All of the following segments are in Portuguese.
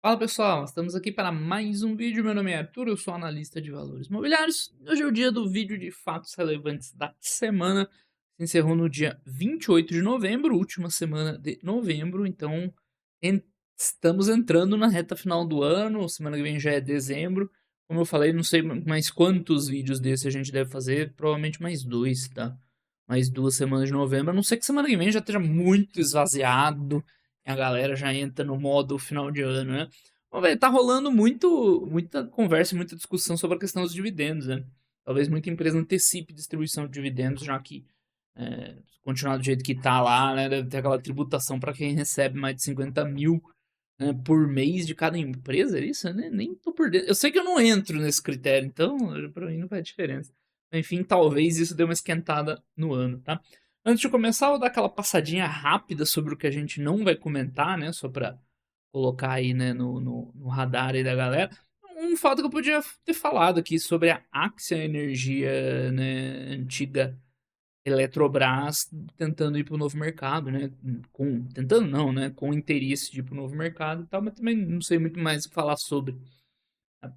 Fala pessoal, estamos aqui para mais um vídeo. Meu nome é Arthur, eu sou analista de valores imobiliários. Hoje é o dia do vídeo de fatos relevantes da semana. Se encerrou no dia 28 de novembro, última semana de novembro. Então, en- estamos entrando na reta final do ano. Semana que vem já é dezembro. Como eu falei, não sei mais quantos vídeos desse a gente deve fazer. Provavelmente mais dois, tá? Mais 2 semanas de novembro. A não ser que semana que vem já esteja muito esvaziado. E a galera já entra no modo final de ano, né? Vamos ver, tá rolando muita conversa e muita discussão sobre a questão dos dividendos, né? Talvez muita empresa antecipe distribuição de dividendos, já que continuar do jeito que tá lá, né? Deve ter aquela tributação para quem recebe mais de 50 mil, né, por mês de cada empresa, é isso? Né? Nem tô por dentro. Eu sei que eu não entro nesse critério, então para mim não faz diferença. Enfim, talvez isso dê uma esquentada no ano, tá? Antes de começar, eu vou dar aquela passadinha rápida sobre o que a gente não vai comentar, né? Só para colocar aí, né, no radar aí da galera. Um fato que eu podia ter falado aqui sobre a Axia Energia, né, antiga Eletrobras, tentando ir para o novo mercado, né, tentando não, né, com interesse de ir para o novo mercado e tal, mas também não sei muito mais o que falar sobre, tá?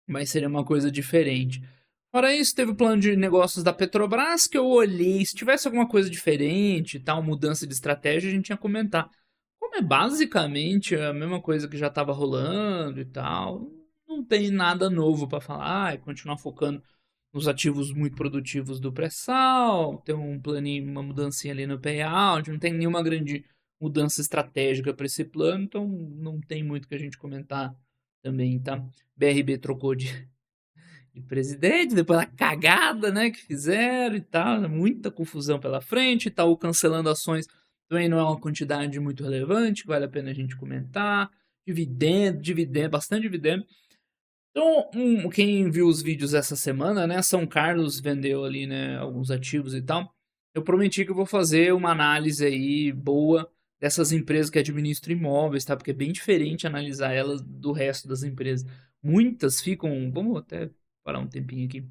Mas seria uma coisa diferente. Fora isso, teve o plano de negócios da Petrobras que eu olhei, se tivesse alguma coisa diferente, tal, mudança de estratégia, a gente ia comentar. Como é basicamente a mesma coisa que já estava rolando e tal, não tem nada novo para falar, é continuar focando nos ativos muito produtivos do pré-sal, ter um planinho, uma mudancinha ali no payout, não tem nenhuma grande mudança estratégica para esse plano, então não tem muito que a gente comentar também, tá? BRB trocou de presidente, depois da cagada, né, que fizeram e tal, né, muita confusão pela frente, Itaú cancelando ações também não é uma quantidade muito relevante, vale a pena a gente comentar. Dividendo, bastante dividendo. Então, quem viu os vídeos essa semana, né, São Carlos vendeu ali, né, alguns ativos e tal. Eu prometi que eu vou fazer uma análise aí boa dessas empresas que administram imóveis, tá? Porque é bem diferente analisar elas do resto das empresas. Muitas ficam, vamos até parar um tempinho aqui.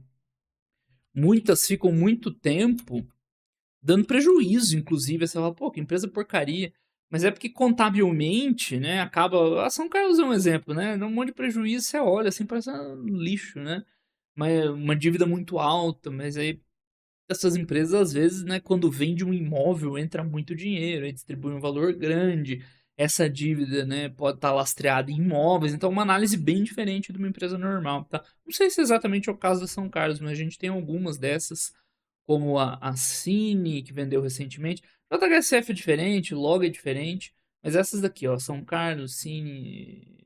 Muitas ficam muito tempo dando prejuízo, inclusive. Aí você fala, pô, que empresa porcaria. Mas é porque contabilmente, né, acaba. A São Carlos é um exemplo, né? Dá um monte de prejuízo, você olha assim, parece um lixo, né? Uma dívida muito alta, mas aí essas empresas, às vezes, né, quando vende um imóvel, entra muito dinheiro, aí distribui um valor grande. Essa dívida, né, pode estar lastreada em imóveis, então é uma análise bem diferente de uma empresa normal, tá? Não sei se exatamente é o caso da São Carlos, mas a gente tem algumas dessas, como a Cine, que vendeu recentemente. JHSF é diferente, Log é diferente, mas essas daqui, ó, São Carlos, Cine,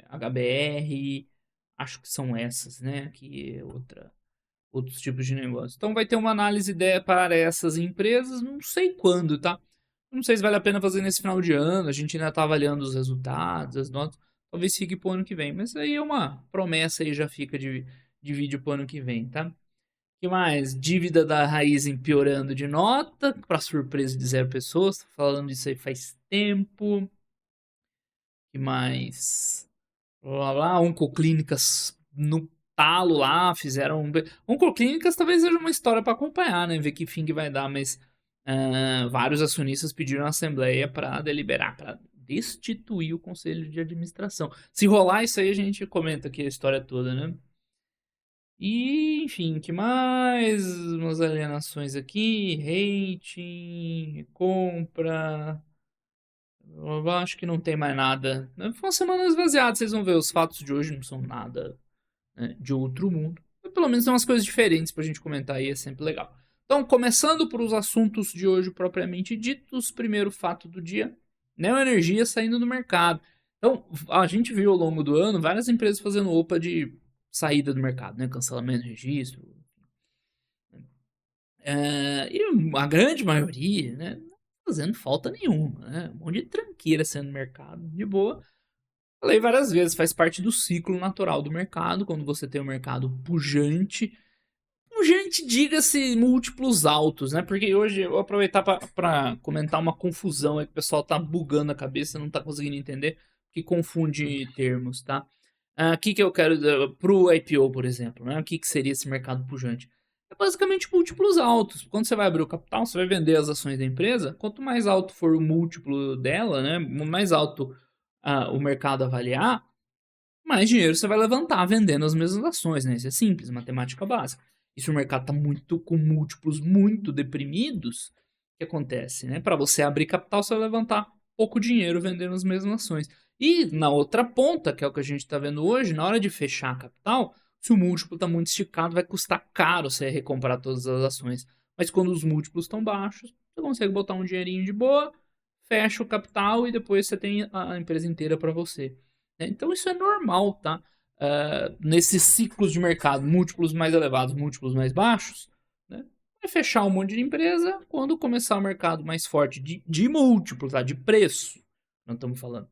HBR, acho que são essas, né? Aqui é outros tipos de negócio. Então vai ter uma análise para essas empresas, não sei quando, tá? Não sei se vale a pena fazer nesse final de ano, a gente ainda tá avaliando os resultados, as notas, talvez fique pro ano que vem, mas aí é uma promessa aí, já fica de vídeo pro ano que vem, tá? Que mais? Dívida da Raizen piorando de nota, para surpresa de zero pessoas. Tô falando disso aí faz tempo. Que mais? Blá, blá, Oncoclínicas no talo lá, fizeram. Oncoclínicas talvez seja uma história para acompanhar, né? Ver que fim que vai dar, mas vários acionistas pediram a assembleia para deliberar, para destituir o conselho de administração. Se rolar isso aí, a gente comenta aqui a história toda, né? E, enfim, que mais? Umas alienações aqui, rating, compra. Eu acho que não tem mais nada. Foi uma semana esvaziada, vocês vão ver. Os fatos de hoje não são nada, né, de outro mundo. Mas pelo menos tem umas coisas diferentes pra gente comentar aí, é sempre legal. Então, começando por os assuntos de hoje propriamente ditos, primeiro fato do dia: Neoenergia saindo do mercado. Então, a gente viu ao longo do ano várias empresas fazendo OPA de saída do mercado, né? Cancelamento de registro. E a grande maioria, né? Não fazendo falta nenhuma, né? Um monte de tranqueira sendo no mercado, de boa. Falei várias vezes, faz parte do ciclo natural do mercado, quando você tem um mercado pujante. Pujante, diga-se múltiplos altos, né? Porque hoje eu vou aproveitar para comentar uma confusão aí que o pessoal tá bugando a cabeça, não tá conseguindo entender, que confunde termos, tá? O que eu quero pro IPO, por exemplo, né? O que seria esse mercado pujante? É basicamente múltiplos altos. Quando você vai abrir o capital, você vai vender as ações da empresa. Quanto mais alto for o múltiplo dela, né? Mais alto o mercado avaliar, mais dinheiro você vai levantar vendendo as mesmas ações, né? Isso é simples, matemática básica. E se o mercado está muito com múltiplos muito deprimidos, o que acontece, né? Para você abrir capital, você vai levantar pouco dinheiro vendendo as mesmas ações. E na outra ponta, que é o que a gente está vendo hoje, na hora de fechar a capital, se o múltiplo está muito esticado, vai custar caro você recomprar todas as ações. Mas quando os múltiplos estão baixos, você consegue botar um dinheirinho de boa, fecha o capital e depois você tem a empresa inteira para você. Então isso é normal, tá? Nesses ciclos de mercado, múltiplos mais elevados, múltiplos mais baixos, né? Vai fechar um monte de empresa quando começar o mercado mais forte de múltiplos, tá? De preço, não estamos falando.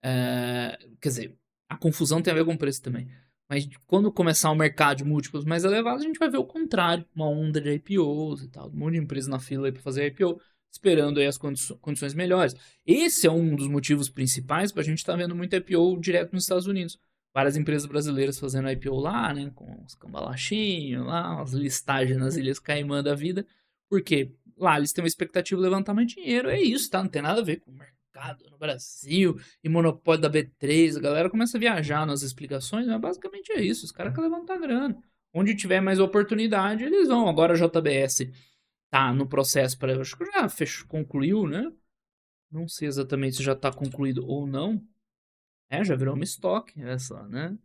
Quer dizer, a confusão tem a ver com preço também. Mas quando começar o mercado de múltiplos mais elevados, a gente vai ver o contrário, uma onda de IPOs e tal, um monte de empresa na fila aí para fazer IPO, esperando aí as condições melhores. Esse é um dos motivos principais para a gente estar vendo muito IPO direto nos Estados Unidos. Várias empresas brasileiras fazendo IPO lá, né, com os cambalachinhos lá, as listagens nas Ilhas Caimã da vida, porque lá eles têm uma expectativa de levantar mais dinheiro, é isso, tá? Não tem nada a ver com o mercado no Brasil e monopólio da B3, a galera começa a viajar nas explicações, mas basicamente é isso, os caras querem levantar grana. Onde tiver mais oportunidade, eles vão. Agora a JBS tá no processo para, acho que já concluiu, né? Não sei exatamente se já tá concluído ou não. Já virou uma estoque essa, né?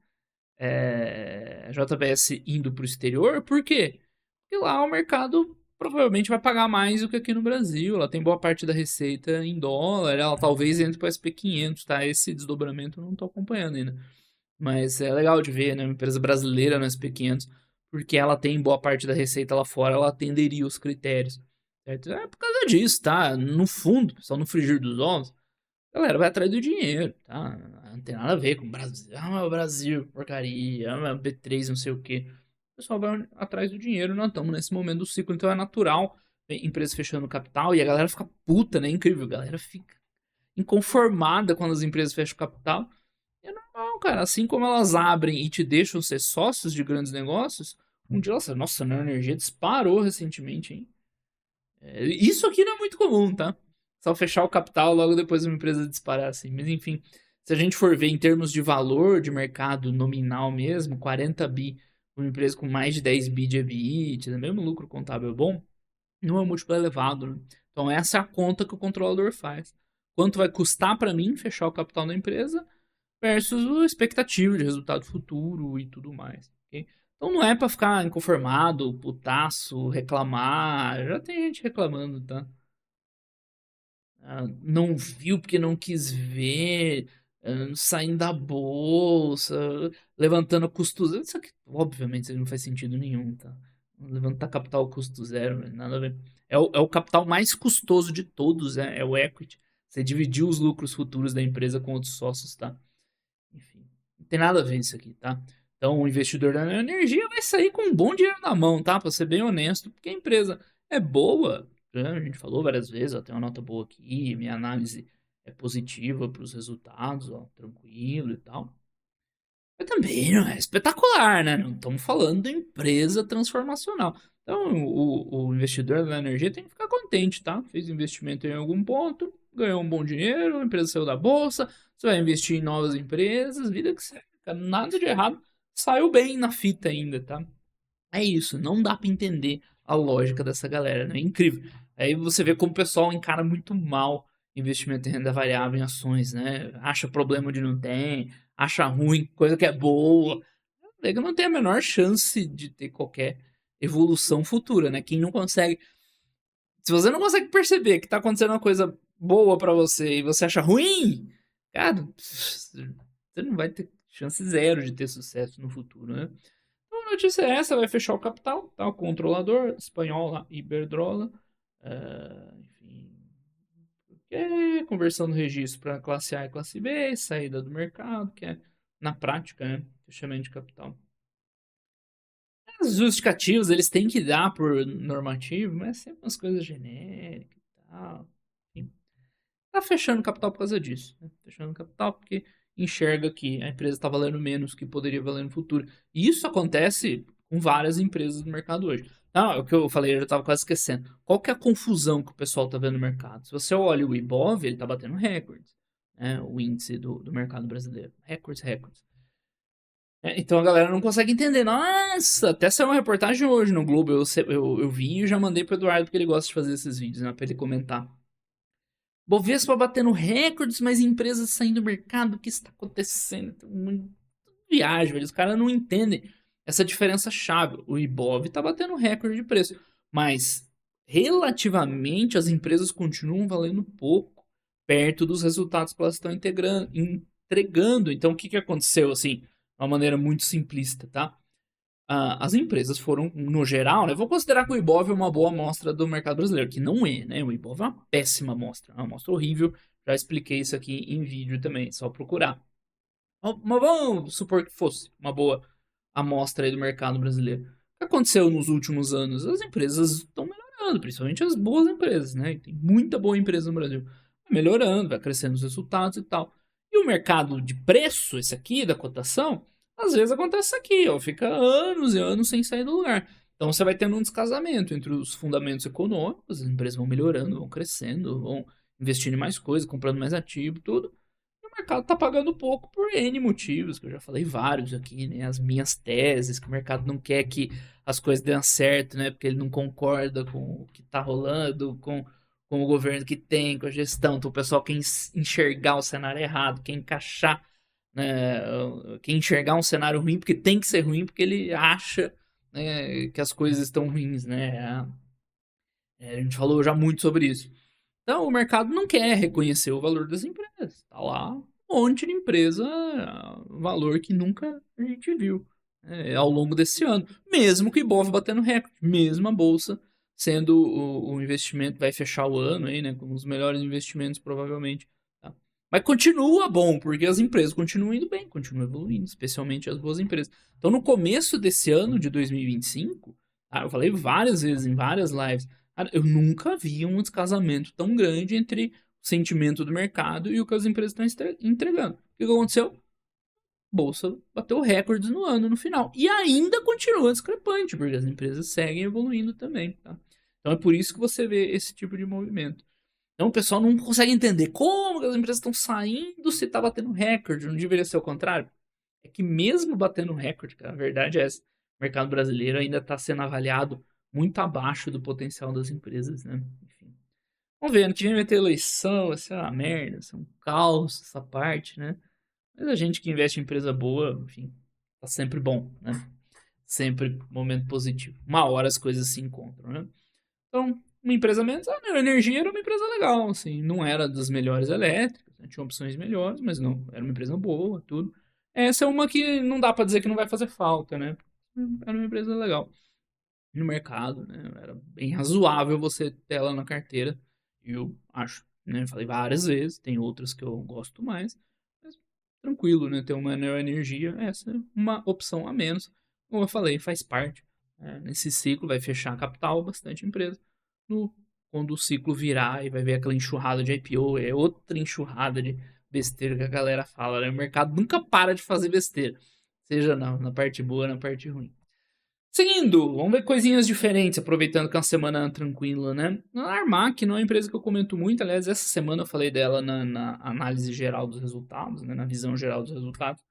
JBS indo pro exterior, por quê? Porque lá o mercado provavelmente vai pagar mais do que aqui no Brasil. Ela tem boa parte da receita em dólar. Ela talvez entre para o SP500, tá? Esse desdobramento eu não tô acompanhando ainda. Mas é legal de ver, né? Uma empresa brasileira no SP500, porque ela tem boa parte da receita lá fora, ela atenderia os critérios. Certo? É por causa disso, tá? No fundo, só no frigir dos ovos, a galera vai atrás do dinheiro, tá? Não tem nada a ver com o Brasil. O Brasil, porcaria. B3, não sei o quê. O pessoal vai atrás do dinheiro. Nós estamos nesse momento do ciclo, então é natural empresas fechando capital e a galera fica puta, né? Incrível. A galera fica inconformada quando as empresas fecham capital. É normal, cara. Assim como elas abrem e te deixam ser sócios de grandes negócios, um dia elas falam, nossa, a energia disparou recentemente, hein? Isso aqui não é muito comum, tá? Só fechar o capital logo depois de uma empresa disparar assim. Mas enfim, se a gente for ver em termos de valor de mercado nominal mesmo, 40 bi, uma empresa com mais de 10 bi de EBITDA, mesmo lucro contábil bom, não é um múltiplo elevado, né? Então essa é a conta que o controlador faz. Quanto vai custar para mim fechar o capital da empresa versus a expectativa de resultado futuro e tudo mais. Okay? Então não é para ficar inconformado, putaço, reclamar. Já tem gente reclamando, tá? Não viu porque não quis ver, saindo da bolsa, levantando custos. Isso aqui, obviamente, isso não faz sentido nenhum, tá? Levantar capital custo zero, nada a ver. É o capital mais custoso de todos, é o equity. Você dividir os lucros futuros da empresa com outros sócios, tá? Enfim, não tem nada a ver isso aqui, tá? Então, o investidor da energia vai sair com um bom dinheiro na mão, tá? Pra ser bem honesto, porque a empresa é boa, né? A gente falou várias vezes, ó, tem uma nota boa aqui, minha análise é positiva para os resultados, ó, tranquilo e tal. Mas também não é espetacular, né? Não estamos falando da empresa transformacional. Então, o investidor da energia tem que ficar contente, tá? Fez investimento em algum ponto, ganhou um bom dinheiro, a empresa saiu da bolsa, você vai investir em novas empresas, vida que segue, cara, nada de errado. Saiu bem na fita ainda, tá? É isso, não dá pra entender a lógica dessa galera, né? É incrível. Aí você vê como o pessoal encara muito mal investimento em renda variável em ações, né? Acha problema onde não tem, acha ruim, coisa que é boa. Nega não tem a menor chance de ter qualquer evolução futura, né? Quem não consegue. Se você não consegue perceber que tá acontecendo uma coisa boa pra você e você acha ruim, cara, você não vai ter chance zero de ter sucesso no futuro, né? A notícia é essa, vai fechar o capital, tá? O controlador espanhol lá, Iberdrola, enfim, conversão do registro para classe A e classe B, saída do mercado, que é, na prática, né, fechamento de capital. Os justificativos, eles têm que dar por normativo, mas é sempre umas coisas genéricas e tal. Enfim, tá fechando capital por causa disso, né? Fechando capital porque enxerga que a empresa está valendo menos que poderia valer no futuro. E isso acontece com várias empresas do mercado hoje. Não, é o que eu falei, eu já estava quase esquecendo. Qual que é a confusão que o pessoal está vendo no mercado? Se você olha o Ibov, ele está batendo recordes. né, o índice do mercado brasileiro. Recordes, recordes. Então a galera não consegue entender. Nossa, até saiu uma reportagem hoje no Globo. Eu vi e já mandei pro Eduardo, porque ele gosta de fazer esses vídeos, né? Pra ele comentar. Bovespa batendo recordes, mas empresas saindo do mercado. O que está acontecendo? Viagem, velho. Os caras não entendem essa diferença chave. O Ibov tá batendo recorde de preço, mas relativamente as empresas continuam valendo pouco perto dos resultados que elas estão entregando. Então o que, que aconteceu assim? De uma maneira muito simplista, tá? As empresas foram, no geral, né? Vou considerar que o Ibov é uma boa amostra do mercado brasileiro, que não é, né? O Ibov é uma péssima amostra, é uma amostra horrível. Já expliquei isso aqui em vídeo também, só procurar. Mas vamos supor que fosse uma boa amostra aí do mercado brasileiro. O que aconteceu nos últimos anos? As empresas estão melhorando, principalmente as boas empresas, né? Tem muita boa empresa no Brasil. Vai melhorando, vai crescendo os resultados e tal. E o mercado de preço, esse aqui, da cotação, às vezes acontece isso aqui, ó, fica anos e anos sem sair do lugar. Então você vai tendo um descasamento entre os fundamentos econômicos, as empresas vão melhorando, vão crescendo, vão investindo em mais coisas, comprando mais ativo, tudo. E o mercado tá pagando pouco por N motivos, que eu já falei vários aqui, né? As minhas teses, que o mercado não quer que as coisas dêem certo, né? Porque ele não concorda com o que tá rolando, com o governo que tem, com a gestão. Então o pessoal quer enxergar o cenário errado, quer encaixar, né? Quer enxergar um cenário ruim, porque tem que ser ruim, porque ele acha, né, que as coisas estão ruins, né? A gente falou já muito sobre isso. Então, o mercado não quer reconhecer o valor das empresas. Tá lá um monte de empresa, valor que nunca a gente viu, ao longo desse ano. Mesmo que o Ibov batendo recorde, mesmo a bolsa sendo o investimento, vai fechar o ano aí, né, com os melhores investimentos provavelmente. Tá? Mas continua bom, porque as empresas continuam indo bem, continuam evoluindo, especialmente as boas empresas. Então, no começo desse ano de 2025, eu falei várias vezes em várias lives, cara, eu nunca vi um descasamento tão grande entre o sentimento do mercado e o que as empresas estão entregando. O que aconteceu? Bolsa bateu recordes no ano no final. E ainda continua discrepante, porque as empresas seguem evoluindo também. Tá? Então é por isso que você vê esse tipo de movimento. Então o pessoal não consegue entender como as empresas estão saindo se está batendo recorde. Não deveria ser o contrário? É que mesmo batendo recorde, cara, a verdade é essa. O mercado brasileiro ainda está sendo avaliado muito abaixo do potencial das empresas, né? Enfim. Vamos ver, ano que vem vai ter eleição, vai ser uma merda, vai ser um caos essa parte, né? Mas a gente que investe em empresa boa, enfim, tá sempre bom, né? Sempre momento positivo. Uma hora as coisas se encontram, né? Então, uma empresa menos, a Neoenergia era uma empresa legal, assim, não era das melhores elétricas, né? Tinha opções melhores, mas não, era uma empresa boa, tudo. Essa é uma que não dá pra dizer que não vai fazer falta, né? Era uma empresa legal no mercado, né? Era bem razoável você ter ela na carteira. Eu acho, né? Falei várias vezes, tem outras que eu gosto mais, mas tranquilo, né? Ter uma Neoenergia, essa é uma opção a menos. Como eu falei, faz parte. Nesse ciclo vai fechar a capital, bastante empresa. No, quando o ciclo virar e vai ver aquela enxurrada de IPO, é outra enxurrada de besteira que a galera fala, né? O mercado nunca para de fazer besteira. Seja na parte boa, na parte ruim. Seguindo, vamos ver coisinhas diferentes, aproveitando que é uma semana tranquila, né? A Armac não é uma empresa que eu comento muito, aliás, essa semana eu falei dela na análise geral dos resultados, né? Na visão geral dos resultados,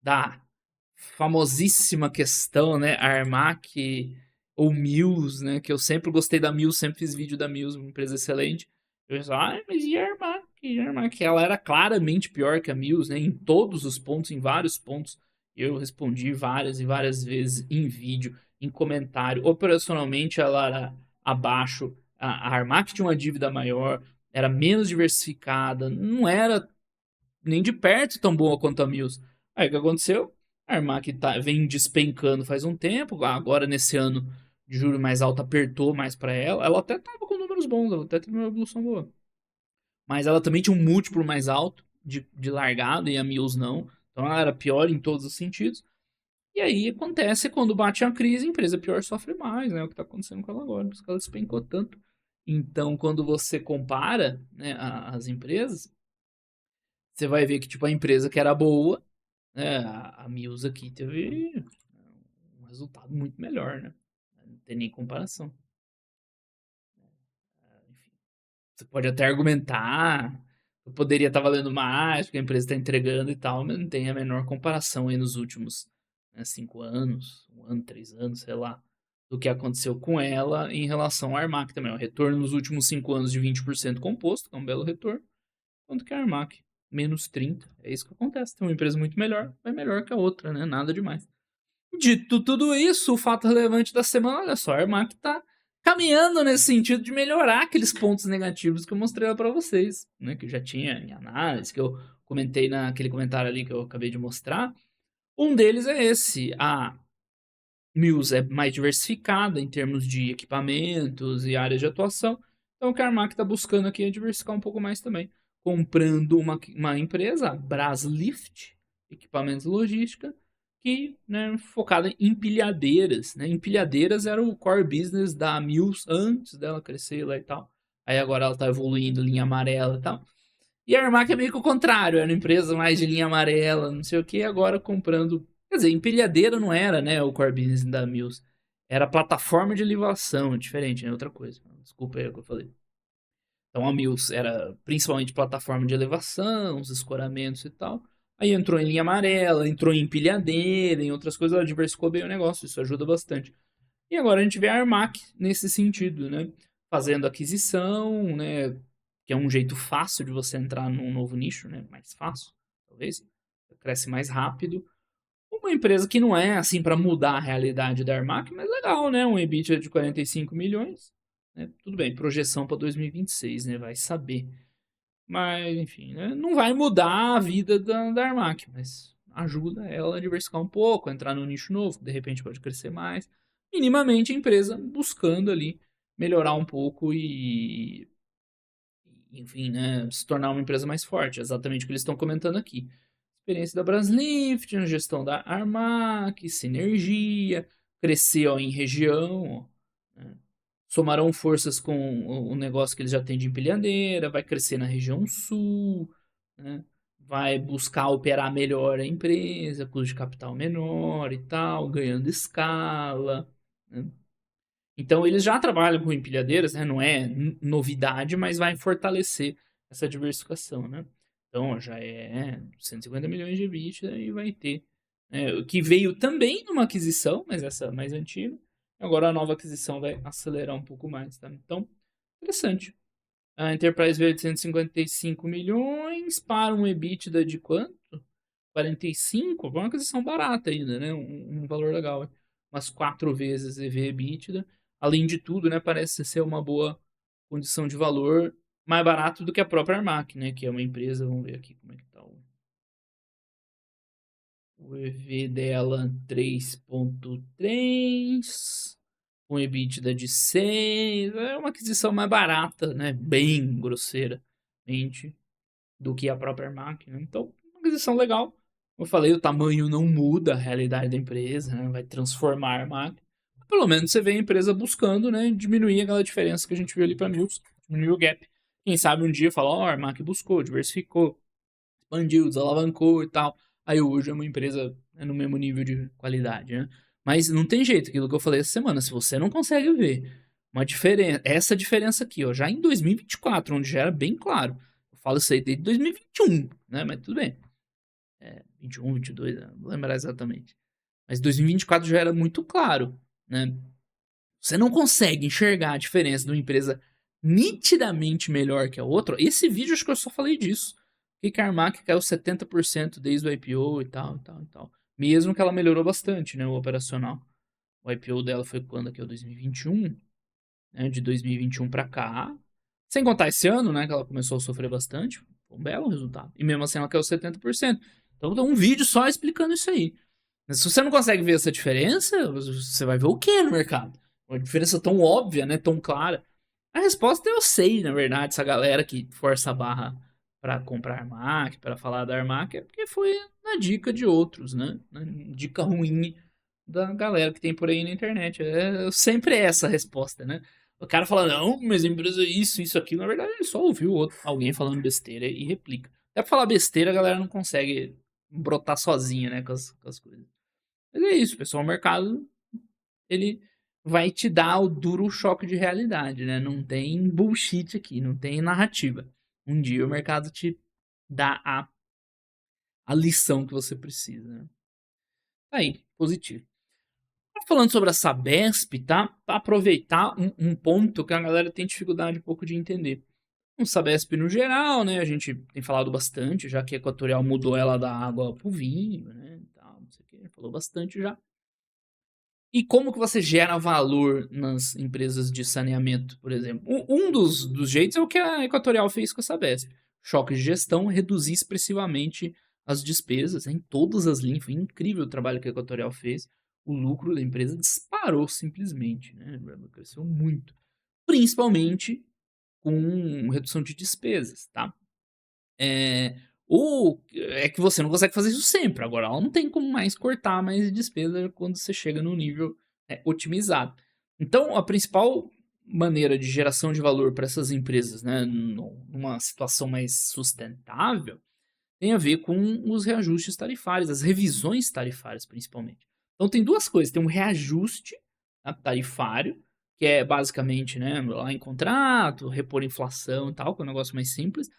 da famosíssima questão, né? Armac ou Mills, né? Que eu sempre gostei da Mills, sempre fiz vídeo da Mills, uma empresa excelente. Eu pensava, mas e a Armac? E a Armac? Ela era claramente pior que a Mills, né? Em todos os pontos, em vários pontos. Eu respondi várias e várias vezes em vídeo, em comentário. Operacionalmente, ela era abaixo. A Armac tinha uma dívida maior, era menos diversificada, não era nem de perto tão boa quanto a Mills. Aí o que aconteceu? A Armac vem despencando faz um tempo, agora nesse ano de juro mais alto apertou mais para ela. Ela até tava com números bons, ela até teve uma evolução boa. Mas ela também tinha um múltiplo mais alto de largada e a Mills não. Então ela era pior em todos os sentidos. E aí acontece quando bate a crise, a empresa pior sofre mais, né? É o que está acontecendo com ela agora, porque ela despencou tanto. Então, quando você compara, né, as empresas, você vai ver que tipo a empresa que era boa, né, a Mills aqui teve um resultado muito melhor, né? Não tem nem comparação. Enfim, você pode até argumentar, poderia estar valendo mais, porque a empresa está entregando e tal, mas não tem a menor comparação aí nos últimos, né, 5 anos, 1 ano, 3 anos, sei lá, do que aconteceu com ela em relação à Armac também. O retorno nos últimos 5 anos de 20% composto, que é um belo retorno, quanto que a Armac, menos 30%. É isso que acontece. Tem uma empresa muito melhor, vai melhor que a outra, né? Nada demais. Dito tudo isso, o fato relevante da semana, olha só, a Armac tá caminhando nesse sentido de melhorar aqueles pontos negativos que eu mostrei lá para vocês, né? Que eu já tinha em análise, que eu comentei naquele comentário ali que eu acabei de mostrar. Um deles é esse. A Mills é mais diversificada em termos de equipamentos e áreas de atuação. Então, o que a Armac está buscando aqui é diversificar um pouco mais também. Comprando uma empresa, a Braslift, equipamentos e logística, que né, focada em empilhadeiras. Né? Empilhadeiras era o core business da Mills antes dela crescer lá e tal. Aí agora ela está evoluindo, linha amarela e tal. E a Armac é meio que o contrário, era uma empresa mais de linha amarela, não sei o que, agora comprando. Quer dizer, empilhadeira não era, né, o core business da Mills. Era plataforma de elevação, diferente, né, outra coisa. Desculpa aí o que eu falei. Então a Mills era principalmente plataforma de elevação, os escoramentos e tal. Aí entrou em linha amarela, entrou em empilhadeira, em outras coisas, ela diversificou bem o negócio, isso ajuda bastante. E agora a gente vê a Armac nesse sentido, né? Fazendo aquisição, né? Que é um jeito fácil de você entrar num novo nicho, né? Mais fácil, talvez. Cresce mais rápido. Uma empresa que não é assim para mudar a realidade da Armac, mas legal, né? Um EBITDA de 45 milhões. Né? Tudo bem, projeção para 2026, né? Vai saber. Mas, enfim, né? Não vai mudar a vida da Armac, mas ajuda ela a diversificar um pouco, a entrar num nicho novo, que de repente pode crescer mais. Minimamente a empresa buscando ali melhorar um pouco e, enfim, né, se tornar uma empresa mais forte. Exatamente o que eles estão comentando aqui. Experiência da Braslift, na gestão da Armac, sinergia, crescer ó, em região, ó, né? Somarão forças com o negócio que eles já têm de empilhadeira, vai crescer na região sul, né? Vai buscar operar melhor a empresa, custo de capital menor e tal, ganhando escala, né? Então eles já trabalham com empilhadeiras, né? Não é novidade, mas vai fortalecer essa diversificação, né? Então já é 150 milhões de EBITDA e vai ter. Que veio também numa aquisição, mas essa mais antiga. Agora a nova aquisição vai acelerar um pouco mais, tá? Então, interessante. A Enterprise veio de 155 milhões para um EBITDA de quanto? 45? Foi uma aquisição barata ainda, né? Um valor legal. Umas 4 vezes EV/EBITDA. Além de tudo, né? Parece ser uma boa condição de valor, mais barato do que a própria Armac, né? Que é uma empresa, vamos ver aqui como é que tá o EV dela 3.3, com EBITDA de 6. É uma aquisição mais barata, né? Bem grosseiramente do que a própria Armac, né? Então, uma aquisição legal. Como eu falei, o tamanho não muda a realidade da empresa, né? Vai transformar a Armac. Pelo menos você vê a empresa buscando, né, diminuir aquela diferença que a gente viu ali para Mills, diminuir o gap. Quem sabe um dia falar, ó, a Armac buscou, diversificou, expandiu, desalavancou e tal. Aí hoje é uma empresa no mesmo nível de qualidade, né? Mas não tem jeito, aquilo que eu falei essa semana, se você não consegue ver uma diferença, essa diferença aqui, ó, já em 2024, onde já era bem claro. Eu falo isso aí desde 2021, né? Mas tudo bem. 21, 22, não vou lembrar exatamente. Mas 2024 já era muito claro, né? Você não consegue enxergar a diferença de uma empresa nitidamente melhor que a outra. Esse vídeo acho que eu só falei disso. Que a Armac caiu 70% desde o IPO e tal, e tal, e tal. Mesmo que ela melhorou bastante, né, o operacional. O IPO dela foi quando aqui, o 2021, né, de 2021 para cá. Sem contar esse ano, né, que ela começou a sofrer bastante. Foi um belo resultado. E mesmo assim ela caiu 70%. Então tem um vídeo só explicando isso aí. Mas se você não consegue ver essa diferença, você vai ver o que no mercado? Uma diferença tão óbvia, né? Tão clara. A resposta eu sei, na verdade, essa galera que força a barra para comprar Armac, para falar da Armac, é porque foi na dica de outros, né? Na dica ruim da galera que tem por aí na internet. É sempre essa a resposta, né? O cara fala, não, mas a empresa isso, aquilo. Na verdade, ele só ouviu alguém falando besteira e replica. Até pra falar besteira, a galera não consegue brotar sozinha, né? Com as coisas. Mas é isso, pessoal. O mercado, ele vai te dar o duro choque de realidade, né? Não tem bullshit aqui, não tem narrativa. um dia o mercado te dá a lição que você precisa, né. Aí, positivo. Falando sobre a Sabesp, tá, pra aproveitar um ponto que a galera tem dificuldade um pouco de entender. O Sabesp no geral, né, a gente tem falado bastante, já que a Equatorial mudou ela da água para o vinho, né, e tal, não sei o quê, falou bastante já. E como que você gera valor nas empresas de saneamento, por exemplo? Um dos jeitos é o que a Equatorial fez com a Sabesp. Choque de gestão, reduzir expressivamente as despesas em todas as linhas. Foi incrível o trabalho que a Equatorial fez. O lucro da empresa disparou simplesmente, né? Cresceu muito. Principalmente com redução de despesas, tá? Ou é que você não consegue fazer isso sempre. Agora, ela não tem como mais cortar mais despesa quando você chega no nível otimizado. Então, a principal maneira de geração de valor para essas empresas, né, numa situação mais sustentável, tem a ver com os reajustes tarifários, as revisões tarifárias, principalmente. Então, tem duas coisas: tem um reajuste, tá, tarifário, que é basicamente, né, lá em contrato, repor inflação e tal, que é um negócio mais simples.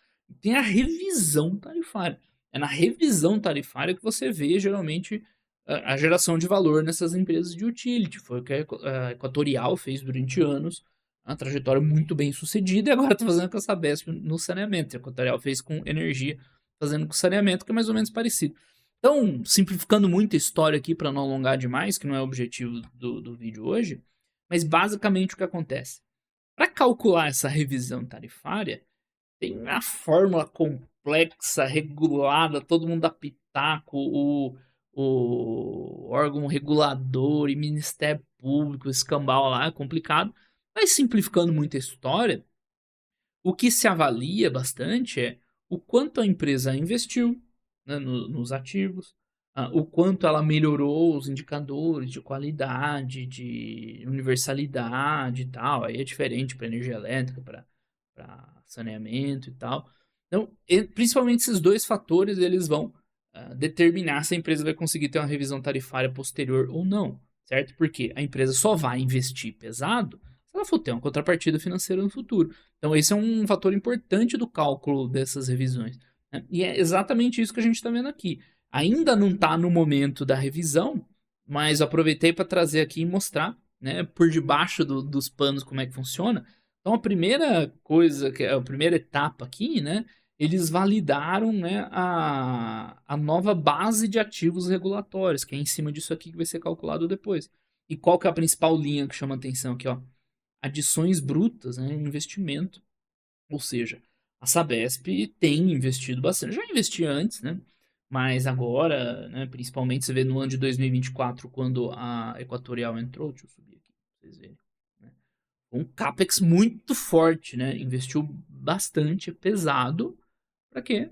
Tem a revisão tarifária. É na revisão tarifária que você vê, geralmente, a geração de valor nessas empresas de utility. Foi o que a Equatorial fez durante anos, uma trajetória muito bem sucedida, e agora está fazendo com a Sabesp no saneamento. A Equatorial fez com energia, fazendo com saneamento, que é mais ou menos parecido. Então, simplificando muito a história aqui para não alongar demais, que não é o objetivo do vídeo hoje, mas basicamente o que acontece? Para calcular essa revisão tarifária, tem uma fórmula complexa, regulada, todo mundo dá pitaco, o órgão regulador e Ministério Público, escambau lá, é complicado. Mas simplificando muito a história, o que se avalia bastante é o quanto a empresa investiu, né, nos ativos, o quanto ela melhorou os indicadores de qualidade, de universalidade e tal. Aí é diferente para energia elétrica, para saneamento e tal. Então, principalmente esses dois fatores, eles vão determinar se a empresa vai conseguir ter uma revisão tarifária posterior ou não, certo? Porque a empresa só vai investir pesado se ela for ter uma contrapartida financeira no futuro. Então, esse é um fator importante do cálculo dessas revisões, né? E é exatamente isso que a gente está vendo aqui. Ainda não está no momento da revisão, mas aproveitei para trazer aqui e mostrar, né, por debaixo dos panos como é que funciona. Então, a primeira coisa, a primeira etapa aqui, né, eles validaram, né, a nova base de ativos regulatórios, que é em cima disso aqui que vai ser calculado depois. E qual que é a principal linha que chama atenção aqui, ó? Adições brutas, né, investimento. Ou seja, a Sabesp tem investido bastante. Já investia antes, né? Mas agora, né, principalmente você vê no ano de 2024, quando a Equatorial entrou, deixa eu subir aqui pra vocês verem, né? Um capex muito forte, né? Investiu bastante, pesado, para quê?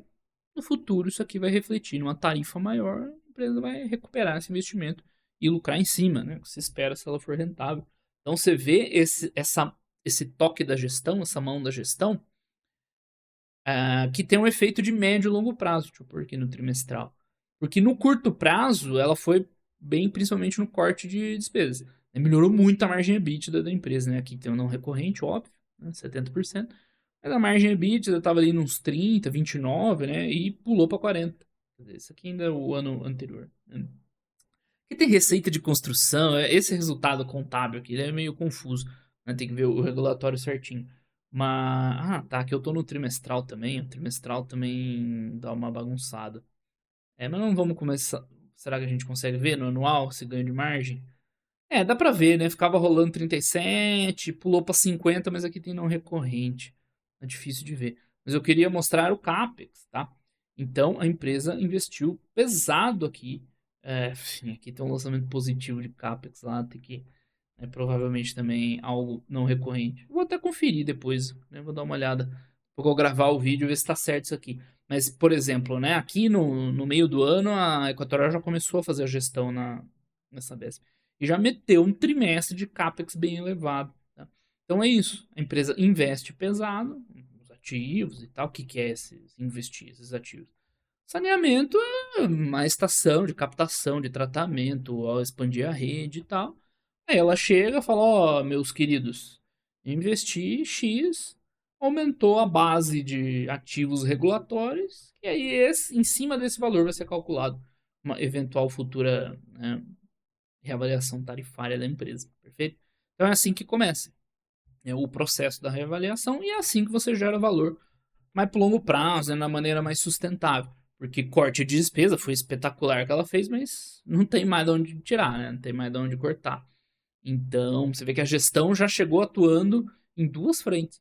No futuro isso aqui vai refletir numa tarifa maior, a empresa vai recuperar esse investimento e lucrar em cima, né? O que se espera se ela for rentável. Então você vê esse toque da gestão, essa mão da gestão, que tem um efeito de médio e longo prazo, deixa eu pôr aqui no trimestral. Porque no curto prazo, ela foi bem, principalmente no corte de despesas. Melhorou muito a margem EBITDA da empresa, né? Aqui tem um não recorrente, óbvio, né? 70%. Mas a margem EBITDA estava ali nos 30, 29, né? E pulou para 40. Isso aqui ainda é o ano anterior, né? Aqui tem receita de construção, esse resultado contábil aqui é meio confuso, né? Tem que ver o regulatório certinho. Mas, tá, aqui eu tô no trimestral também, o trimestral também dá uma bagunçada. Mas não vamos começar, será que a gente consegue ver no anual esse ganho de margem? Dá pra ver, né? Ficava rolando 37, pulou pra 50, mas aqui tem não recorrente. É difícil de ver. Mas eu queria mostrar o CAPEX, tá? Então, a empresa investiu pesado aqui. Enfim, aqui tem um lançamento positivo de CAPEX lá, tem que provavelmente também algo não recorrente. Vou até conferir depois, né? Vou dar uma olhada. Vou gravar o vídeo e ver se está certo isso aqui. Mas, por exemplo, né? Aqui no meio do ano, a Equatorial já começou a fazer a gestão nessa Sabesp. E já meteu um trimestre de CAPEX bem elevado. Tá? Então é isso. A empresa investe pesado nos ativos e tal. O que é investir esses ativos? Saneamento é uma estação de captação, de tratamento, ao expandir a rede e tal. Aí ela chega e fala: Ó, meus queridos, investi X, aumentou a base de ativos regulatórios, e aí em cima desse valor vai ser calculado uma eventual futura, né, reavaliação tarifária da empresa, perfeito? Então é assim que começa, é o processo da reavaliação, e é assim que você gera valor mais para longo prazo, né, na maneira mais sustentável. Porque corte de despesa foi espetacular que ela fez, mas não tem mais de onde tirar, né? Não tem mais de onde cortar. Então, você vê que a gestão já chegou atuando em duas frentes,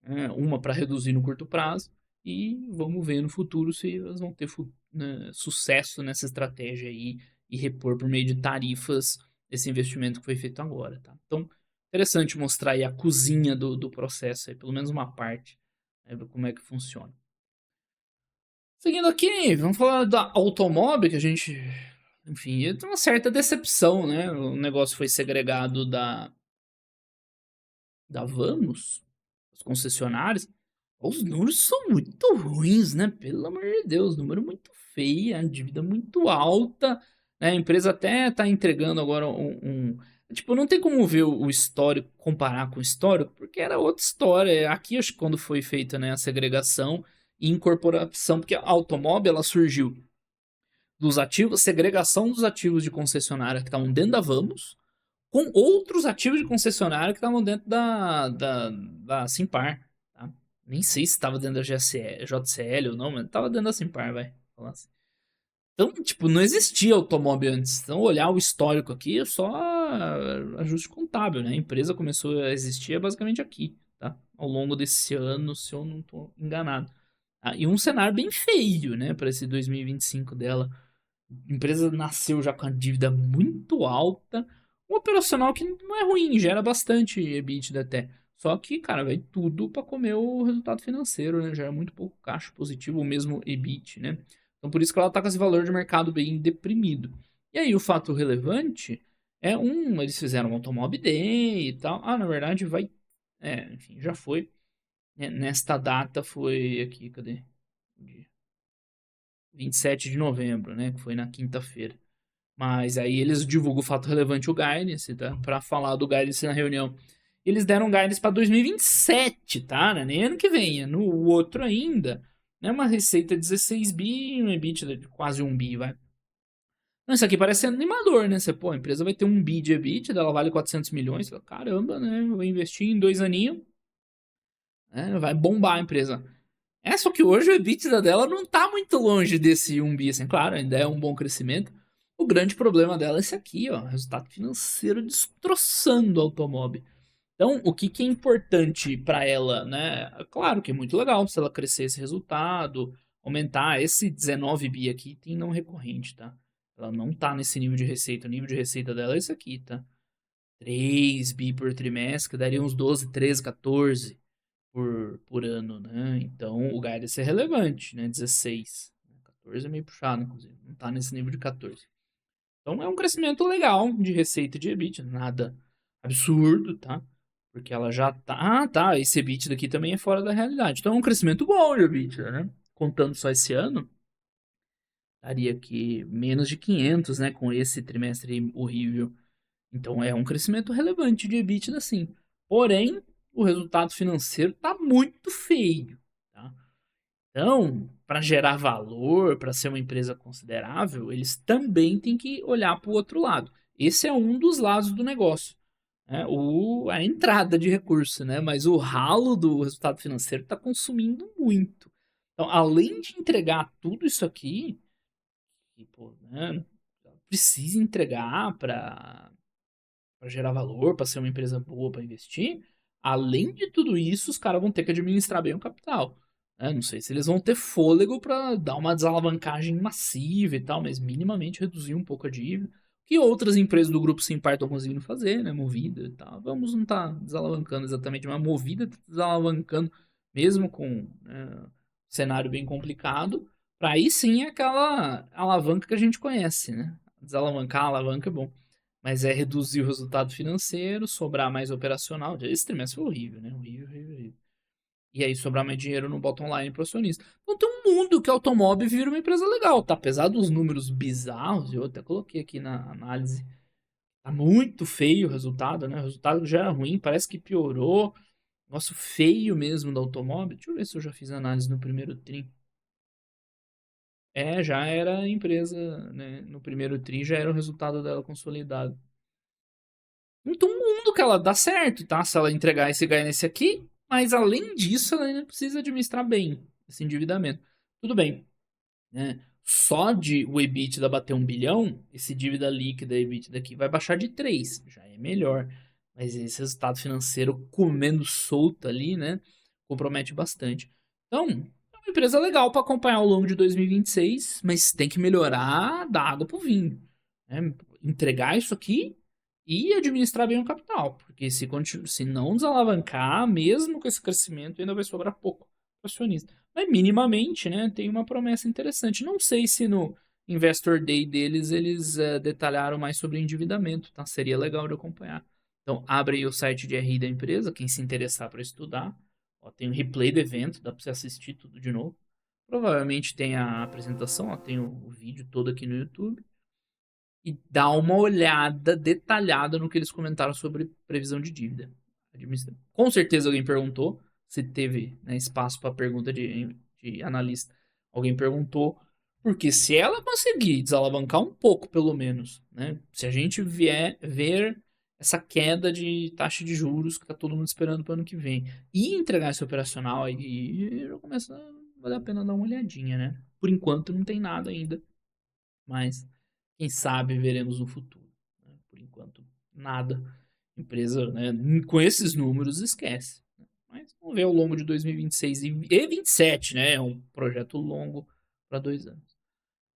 né? Uma para reduzir no curto prazo e vamos ver no futuro se elas vão ter né, sucesso nessa estratégia aí e repor por meio de tarifas esse investimento que foi feito agora, tá? Então, interessante mostrar aí a cozinha do processo, aí, pelo menos uma parte, né, como é que funciona. Seguindo aqui, vamos falar da automóvel, que a gente, enfim, tem uma certa decepção, né? O negócio foi segregado da Vamos, os concessionários. Os números são muito ruins, né? Pelo amor de Deus, número muito feio, a dívida muito alta, né? A empresa até tá entregando agora tipo, não tem como ver o histórico, comparar com o histórico, porque era outra história. Aqui, acho que quando foi feita, né, a segregação e incorporação, porque a automóvel, ela surgiu dos ativos, segregação dos ativos de concessionária que estavam dentro da Vamos, com outros ativos de concessionária que estavam dentro da Simpar, tá? Nem sei se estava dentro da JCL ou não, mas estava dentro da Simpar, vai. Falar assim. Então, tipo, não existia automóvel antes. Então, olhar o histórico aqui é só ajuste contábil, né? A empresa começou a existir basicamente aqui, tá? Ao longo desse ano, se eu não estou enganado. Ah, e um cenário bem feio, né, para esse 2025 dela. A empresa nasceu já com a dívida muito alta, um operacional que não é ruim, gera bastante EBITDA até. Só que, cara, vai tudo para comer o resultado financeiro, né? Gera muito pouco caixa positivo, o mesmo EBIT, né? Então por isso que ela tá com esse valor de mercado bem deprimido. E aí o fato relevante é eles fizeram um automóvel day e tal. Ah, na verdade vai, enfim, já foi. Nesta data foi aqui, cadê? 27 de novembro, né? Que foi na quinta-feira. Mas aí eles divulgam o fato relevante, o guidance, tá? Pra falar do guidance na reunião. Eles deram guidance pra 2027, tá? Né? Nem ano que vem, é no outro ainda. Né? Uma receita de 16 bi e um EBITDA de quase 1 bi, vai. Não, isso aqui parece animador, né? Você, pô, a empresa vai ter 1 bi de EBITDA, ela vale 400 milhões. Você fala, caramba, né? Eu vou investir em 2 aninhos, né? Vai bombar a empresa. É, só que hoje o EBITDA dela não tá muito longe desse 1 bi, assim, claro, ainda é um bom crescimento. O grande problema dela é esse aqui, ó, resultado financeiro destroçando o automóvel. Então, o que que é importante para ela, né? Claro que é muito legal se ela crescer esse resultado, aumentar esse 19 bi aqui, tem não recorrente, tá? Ela não tá nesse nível de receita, o nível de receita dela é esse aqui, tá? 3 bi por trimestre, que daria uns 12, 13, 14 por ano, né? Então o guidance é relevante, né? 16. 14 é meio puxado, inclusive. Não tá nesse nível de 14. Então é um crescimento legal de receita de EBITDA. Nada absurdo, tá? Porque ela já tá. Ah, tá. Esse EBITDA daqui também é fora da realidade. Então é um crescimento bom de EBITDA, né? Contando só esse ano, daria aqui menos de 500, né? Com esse trimestre horrível. Então é um crescimento relevante de EBITDA, sim. Porém, o resultado financeiro está muito feio. Tá? Então, para gerar valor, para ser uma empresa considerável, eles também têm que olhar para o outro lado. Esse é um dos lados do negócio. Né? A entrada de recurso, né? Mas o ralo do resultado financeiro está consumindo muito. Então, além de entregar tudo isso aqui, tipo, né, precisa entregar para gerar valor, para ser uma empresa boa para investir, além de tudo isso, os caras vão ter que administrar bem o capital. Né? Não sei se eles vão ter fôlego para dar uma desalavancagem massiva e tal, mas minimamente reduzir um pouco a dívida. Que outras empresas do grupo Simpar estão conseguindo fazer, né? Movida e tal. Vamos não estar desalavancando exatamente, mas Movida está desalavancando, mesmo com cenário bem complicado. Para aí sim é aquela alavanca que a gente conhece, né? Desalavancar a alavanca é bom. Mas é reduzir o resultado financeiro, sobrar mais operacional. Esse trimestre foi horrível, né? Horrível, horrível, horrível. E aí sobrar mais dinheiro no bottom line pro acionista. Então tem um mundo que o automóvel vira uma empresa legal, tá? Apesar dos números bizarros, eu até coloquei aqui na análise. Tá muito feio o resultado, né? O resultado já era ruim, parece que piorou. Negócio feio mesmo da automóvel. Deixa eu ver se eu já fiz análise no primeiro tri. Já era a empresa, né? No primeiro tri já era o resultado dela consolidado. Muito mundo que ela dá certo, tá? Se ela entregar esse ganho nesse aqui, mas além disso, ela ainda precisa administrar bem esse endividamento. Tudo bem, né? Só de o EBITDA bater 1 bilhão, esse dívida líquida EBITDA aqui vai baixar de 3, já é melhor. Mas esse resultado financeiro comendo solto ali, né? Compromete bastante. Então, é uma empresa legal para acompanhar ao longo de 2026, mas tem que melhorar da água pro vinho, né? Entregar isso aqui e administrar bem o capital, porque se não desalavancar, mesmo com esse crescimento, ainda vai sobrar pouco para acionista. Mas minimamente, né, tem uma promessa interessante. Não sei se no Investor Day deles eles detalharam mais sobre endividamento, tá? Seria legal de acompanhar. Então, abre aí o site de RI da empresa, quem se interessar para estudar. Ó, tem o replay do evento, dá para você assistir tudo de novo. Provavelmente tem a apresentação, ó, tem o vídeo todo aqui no YouTube. E dá uma olhada detalhada no que eles comentaram sobre previsão de dívida. Com certeza alguém perguntou, se teve, né, espaço para pergunta de analista. Alguém perguntou, porque se ela conseguir desalavancar um pouco, pelo menos, né, se a gente vier ver essa queda de taxa de juros que está todo mundo esperando para o ano que vem, e entregar esse operacional, aí já começa a valer a pena dar uma olhadinha, né? Por enquanto não tem nada ainda, mas quem sabe veremos no futuro, né? Por enquanto, nada. Empresa, né, com esses números, esquece. Né? Mas vamos ver ao longo de 2026 e 2027, né? É um projeto longo para 2 anos.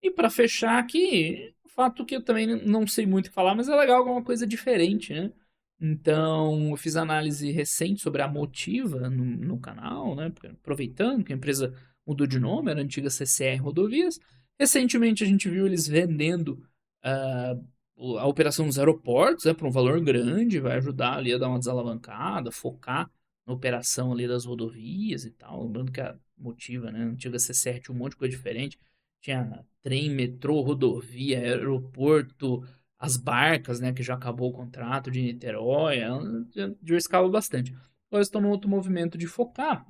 E para fechar aqui, o fato que eu também não sei muito o que falar, mas é legal alguma coisa diferente, né? Então, eu fiz análise recente sobre a Motiva no canal, né? Aproveitando que a empresa mudou de nome, era a antiga CCR Rodovias. Recentemente a gente viu eles vendendo ah, a operação dos aeroportos, né, por um valor grande, vai ajudar ali a dar uma desalavancada, focar na operação ali das rodovias e tal. Lembrando que a Motiva, né, a antiga CCR tinha um monte de coisa diferente. Tinha trem, metrô, rodovia, aeroporto, as barcas, né, que já acabou o contrato de Niterói, ela diversificava bastante. Agora estão no outro movimento de focar,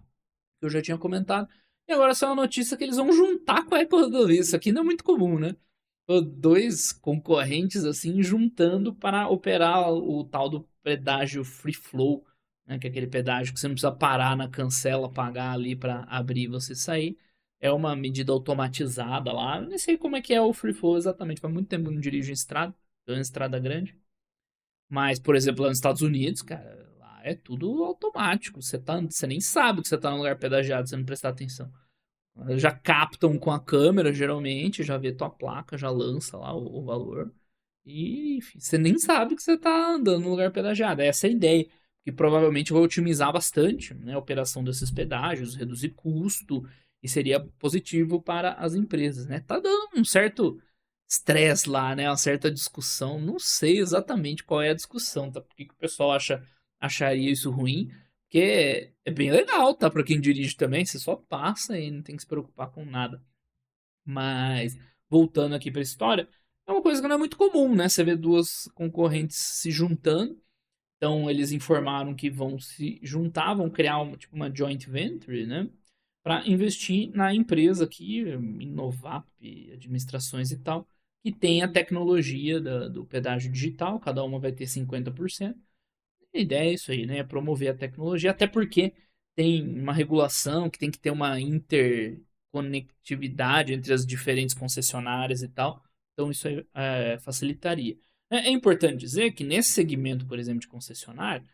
que eu já tinha comentado, e agora essa é uma notícia que eles vão juntar com a EcoRodovia. Isso aqui não é muito comum, né? Dois concorrentes assim juntando para operar o tal do pedágio free flow, né, que é aquele pedágio que você não precisa parar na cancela, pagar ali para abrir e você sair. É uma medida automatizada lá. Eu nem sei como é que é o free flow exatamente. Faz muito tempo que eu não dirijo em estrada, em estrada grande. Mas, por exemplo, lá nos Estados Unidos, cara, lá é tudo automático. Você nem sabe que você tá num lugar pedagiado, se você não prestar atenção. Já captam com a câmera, geralmente, já vê tua placa, já lança lá o valor. E enfim, você nem sabe que você tá andando no lugar pedagiado. Essa é a ideia. Que provavelmente vai otimizar bastante, né, a operação desses pedágios, reduzir custo e seria positivo para as empresas, né? Tá dando um certo estresse lá, né? Uma certa discussão. Não sei exatamente qual é a discussão, tá? Por que o pessoal acharia isso ruim? Porque é bem legal, tá? Para quem dirige também, você só passa e não tem que se preocupar com nada. Mas, voltando aqui para a história, é uma coisa que não é muito comum, né? Você vê duas concorrentes se juntando. Então, eles informaram que vão se juntar, vão criar tipo uma joint venture, né? Para investir na empresa aqui, Inovap, administrações e tal, que tem a tecnologia do pedágio digital, cada uma vai ter 50%. A ideia é isso aí, né? É promover a tecnologia, até porque tem uma regulação que tem que ter uma interconectividade entre as diferentes concessionárias e tal. Então isso aí facilitaria. É importante dizer que nesse segmento, por exemplo, de concessionário,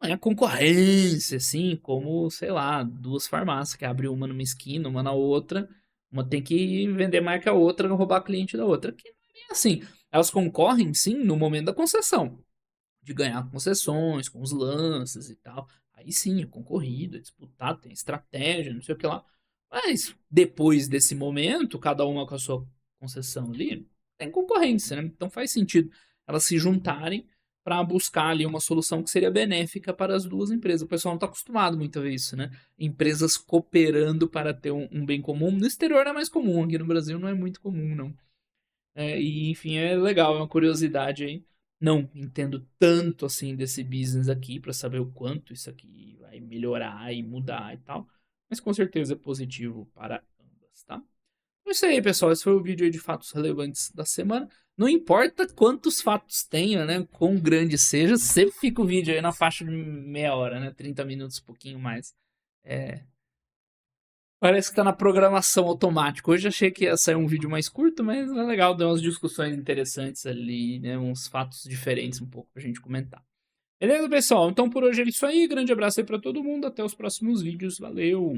não é concorrência, assim, como, sei lá, duas farmácias que abrem uma numa esquina, uma na outra. Uma tem que vender mais que a outra, não roubar cliente da outra. Que não é bem assim. Elas concorrem, sim, no momento da concessão de ganhar concessões, com os lances e tal. Aí sim, é concorrido, é disputado, tem estratégia, não sei o que lá. Mas depois desse momento, cada uma com a sua concessão ali, tem concorrência, né? Então faz sentido elas se juntarem para buscar ali uma solução que seria benéfica para as duas empresas. O pessoal não está acostumado muito a ver isso, né? Empresas cooperando para ter um bem comum. No exterior é mais comum, aqui no Brasil não é muito comum, não. E enfim, é legal, é uma curiosidade aí. não entendo tanto assim desse business aqui para saber o quanto isso aqui vai melhorar e mudar e tal, mas com certeza é positivo para ambas, tá? É isso aí, pessoal. Esse foi o vídeo aí de fatos relevantes da semana. Não importa quantos fatos tenha, né? Quão grande seja, sempre fica o vídeo aí na faixa de meia hora, né? 30 minutos, um pouquinho mais. É, parece que tá na programação automática. Hoje achei que ia sair um vídeo mais curto, mas é legal, deu umas discussões interessantes ali, né? Uns fatos diferentes um pouco pra gente comentar. Beleza, pessoal? Então por hoje é isso aí. Grande abraço aí pra todo mundo. Até os próximos vídeos. Valeu!